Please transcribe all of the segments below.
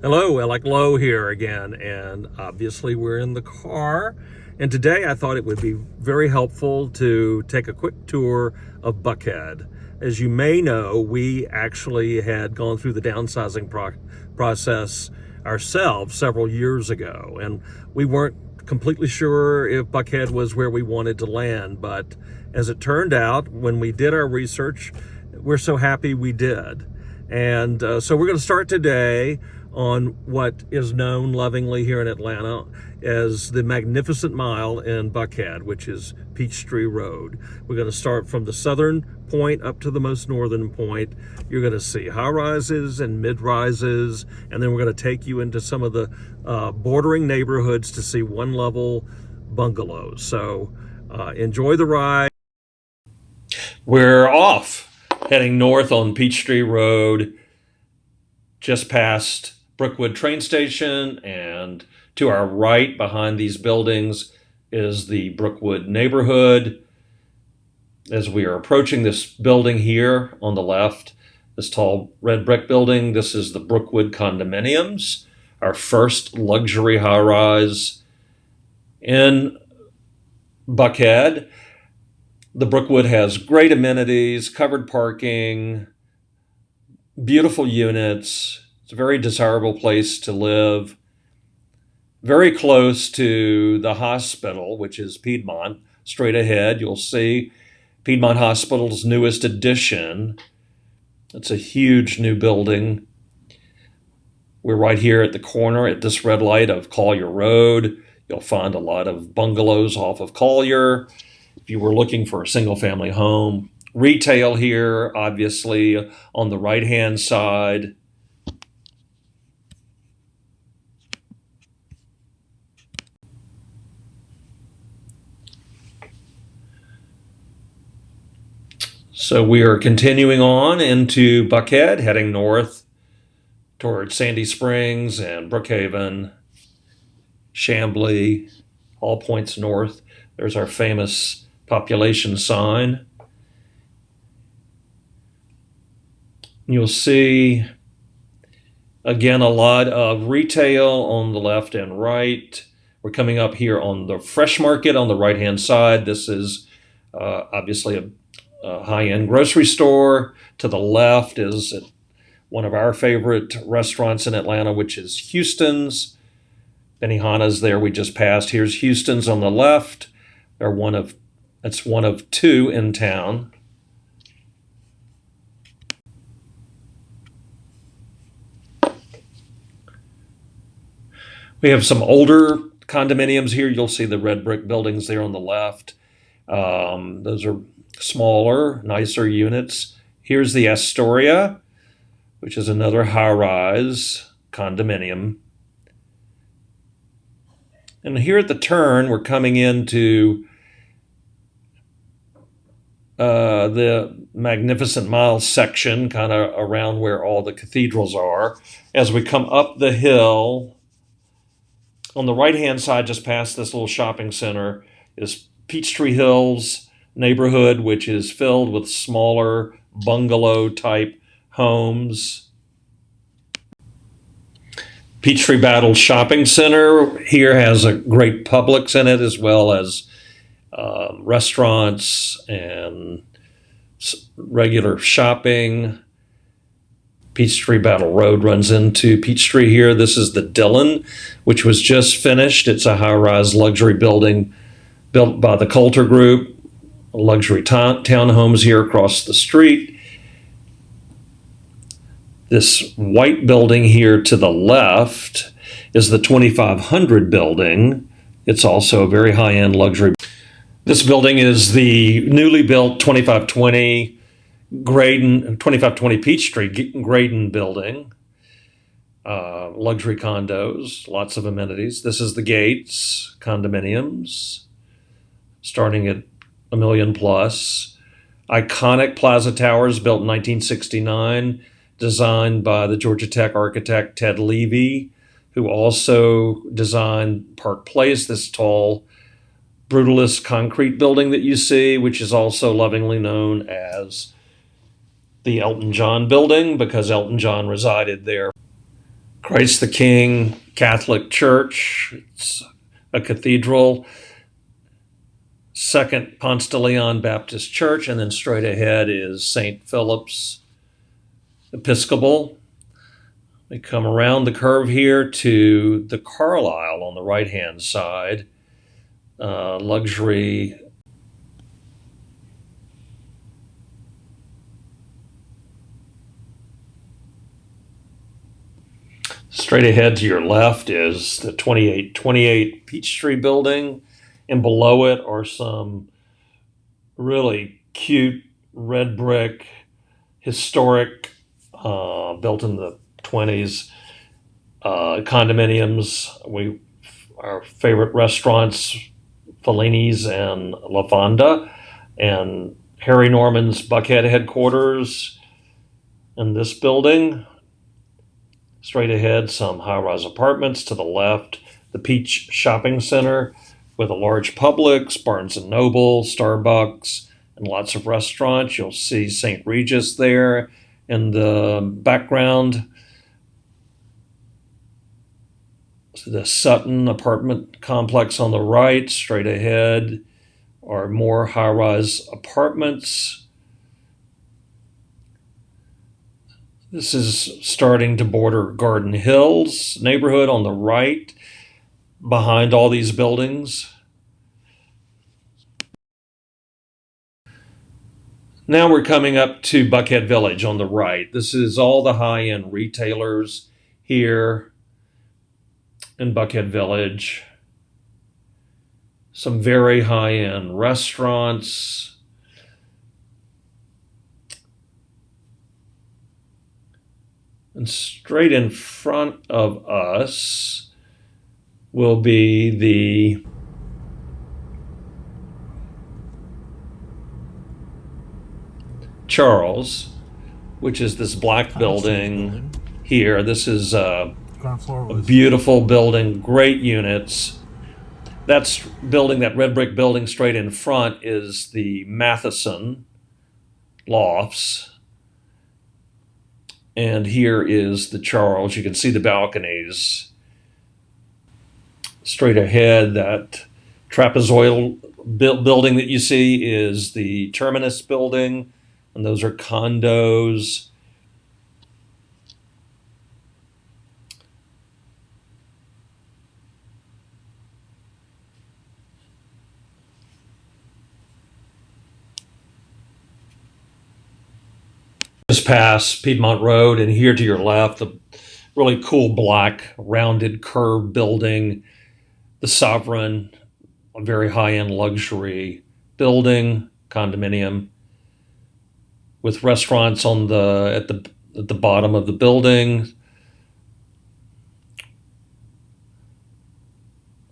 Hello, Alex.Lowe here again, and obviously we're in the car. And today I thought it would be very helpful to take a quick tour of Buckhead. As you may know, we actually had gone through the downsizing process ourselves several years ago, and we weren't completely sure if Buckhead was where we wanted to land, but as it turned out, when we did our research, we're so happy we did. And so we're going to start today on what is known lovingly here in Atlanta as the Magnificent Mile in Buckhead, which is Peachtree Road. We're going to start from the southern point up to the most northern point. You're going to see high rises and mid rises, and then we're going to take you into some of the bordering neighborhoods to see one level bungalows. So enjoy the ride. We're off, heading north on Peachtree Road, just past Brookwood train station, and to our right behind these buildings is the Brookwood neighborhood. As we are approaching this building here on the left, this tall red brick building, this is the Brookwood condominiums, our first luxury high-rise in Buckhead. The Brookwood has great amenities, covered parking, beautiful units. It's a very desirable place to live. Very close to the hospital, which is Piedmont. Straight ahead, you'll see Piedmont Hospital's newest addition. It's a huge new building. We're right here at the corner at this red light of Collier Road. You'll find a lot of bungalows off of Collier. If you were looking for a single-family home, retail here, obviously, on the right-hand side. So we are continuing on into Buckhead, heading north towards Sandy Springs and Brookhaven, Chamblee, all points north. There's our famous population sign. You'll see, again, a lot of retail on the left and right. We're coming up here on the Fresh Market on the right-hand side. This is obviously a high-end grocery store. To the left is one of our favorite restaurants in Atlanta, which is Houston's. Benihana's there we just passed. Here's Houston's on the left. It's one of two in town. We have some older condominiums here. You'll see the red brick buildings there on the left. Those are smaller, nicer units. Here's the Astoria, which is another high-rise condominium. And here at the turn, we're coming into the Magnificent Mile section, kind of around where all the cathedrals are. As we come up the hill, on the right-hand side, just past this little shopping center, is Peachtree Hills neighborhood, which is filled with smaller bungalow-type homes. Peachtree Battle Shopping Center here has a great Publix in it, as well as restaurants and regular shopping. Peachtree Battle Road runs into Peachtree here. This is the Dillon, which was just finished. It's a high-rise luxury building built by the Coulter Group. Luxury townhomes here across the street. This white building here to the left is the 2500 building. It's also a very high-end luxury. This building is the newly built 2520 Peachtree Graydon building. Luxury condos, lots of amenities. This is the Gates condominiums, starting at $1 million plus. Iconic Plaza Towers, built in 1969, designed by the Georgia Tech architect Ted Levy, who also designed Park Place, this tall brutalist concrete building that you see, which is also lovingly known as the Elton John building, because Elton John resided there. Christ the King Catholic Church. It's a cathedral. Second Ponce de Leon Baptist Church, and then straight ahead is St. Philip's Episcopal. We come around the curve here to the Carlisle on the right-hand side, luxury. Straight ahead to your left is the 2828 Peachtree building, and below it are some really cute red brick, historic, built in the 20s condominiums. Our favorite restaurants, Fellini's and La Fonda, and Harry Norman's Buckhead headquarters in this building. Straight ahead, some high-rise apartments. To the left, the Peach Shopping Center with a large Publix, Barnes & Noble, Starbucks, and lots of restaurants. You'll see St. Regis there in the background. The Sutton apartment complex on the right. Straight ahead are more high-rise apartments. This is starting to border Garden Hills neighborhood on the right, behind all these buildings. Now we're coming up to Buckhead Village on the right. This is all the high-end retailers here in Buckhead Village. Some very high-end restaurants. And straight in front of us will be the Charles, which is this black building here. This is a beautiful building, great units. That red brick building straight in front is the Matheson Lofts. And here is the Charles. You can see the balconies. Straight ahead, that trapezoidal building that you see is the Terminus building, and those are condos. Just past Piedmont Road, and here to your left, the really cool black rounded curved building, the Sovereign, a very high-end luxury building, condominium, with restaurants on at the bottom of the building.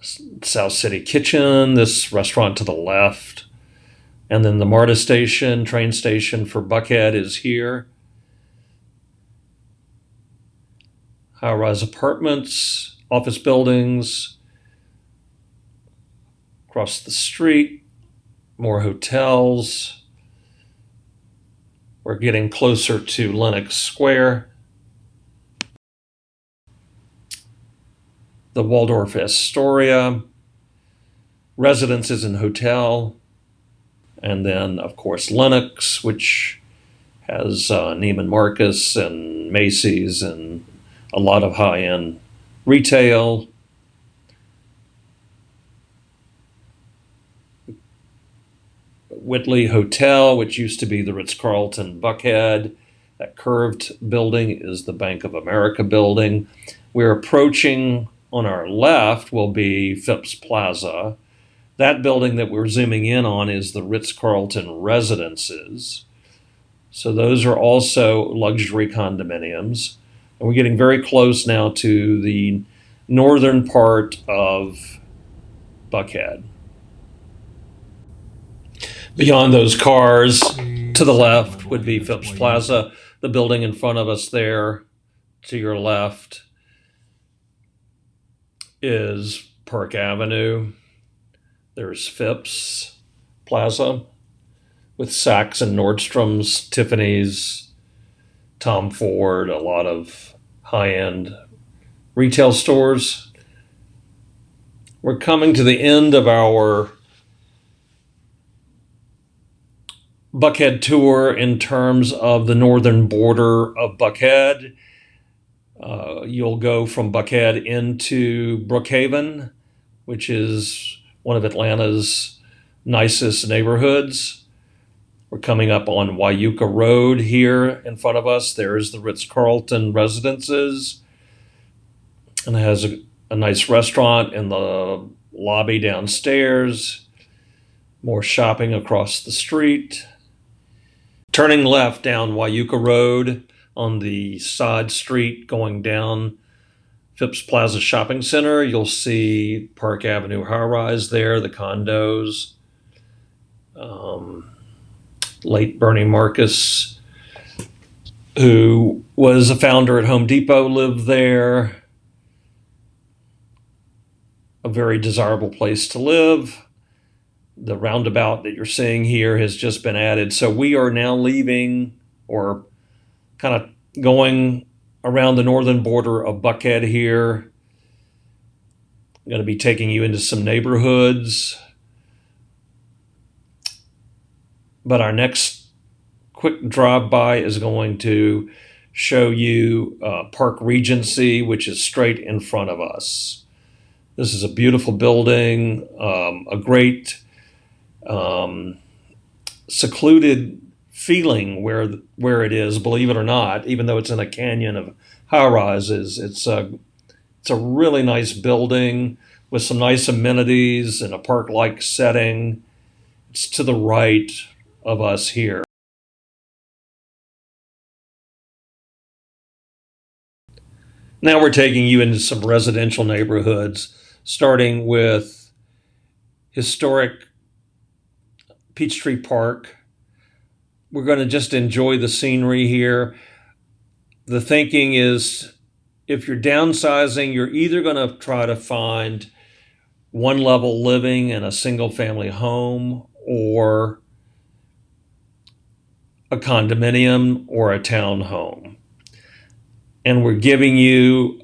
South City Kitchen, this restaurant to the left. And then the MARTA station, train station for Buckhead is here. High-rise apartments, office buildings. Across the street, more hotels. We're getting closer to Lenox Square. The Waldorf Astoria, residences and hotel. And then, of course, Lenox, which has Neiman Marcus and Macy's and a lot of high-end retail. Whitley Hotel, which used to be the Ritz-Carlton Buckhead. That curved building is the Bank of America building. We're approaching, on our left, will be Phipps Plaza. That building that we're zooming in on is the Ritz-Carlton Residences. So those are also luxury condominiums. And we're getting very close now to the northern part of Buckhead. Beyond those cars, to the left would be Phipps Plaza. The building in front of us there, to your left, is Park Avenue. There's Phipps Plaza with Saks and Nordstrom's, Tiffany's, Tom Ford, a lot of high-end retail stores. We're coming to the end of our Buckhead tour in terms of the northern border of Buckhead. You'll go from Buckhead into Brookhaven, which is one of Atlanta's nicest neighborhoods. We're coming up on Wyuka Road here in front of us. There's the Ritz-Carlton Residences, and it has a nice restaurant in the lobby downstairs. More shopping across the street. Turning left down Wyuka Road on the side street going down Phipps Plaza Shopping Center, you'll see Park Avenue high-rise there, the condos. Late Bernie Marcus, who was a founder at Home Depot, lived there. A very desirable place to live. The roundabout that you're seeing here has just been added. So we are now leaving, or kind of going around the northern border of Buckhead here. I'm going to be taking you into some neighborhoods. But our next quick drive-by is going to show you Park Regency, which is straight in front of us. This is a beautiful building, a great secluded feeling where it is, believe it or not, even though it's in a canyon of high-rises. It's a really nice building with some nice amenities and a park-like setting. It's to the right of us here. Now we're taking you into some residential neighborhoods, starting with historic Peachtree Park. We're going to just enjoy the scenery here. The thinking is, if you're downsizing, you're either going to try to find one level living in a single family home, or a condominium, or a townhome. And we're giving you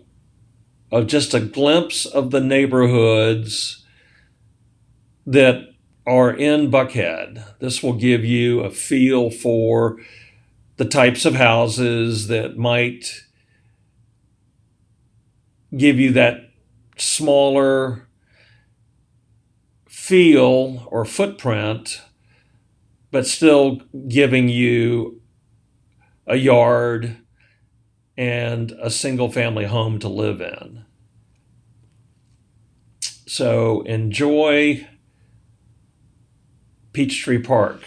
just a glimpse of the neighborhoods that are in Buckhead. This will give you a feel for the types of houses that might give you that smaller feel or footprint, but still giving you a yard and a single family home to live in. So enjoy Peachtree Park.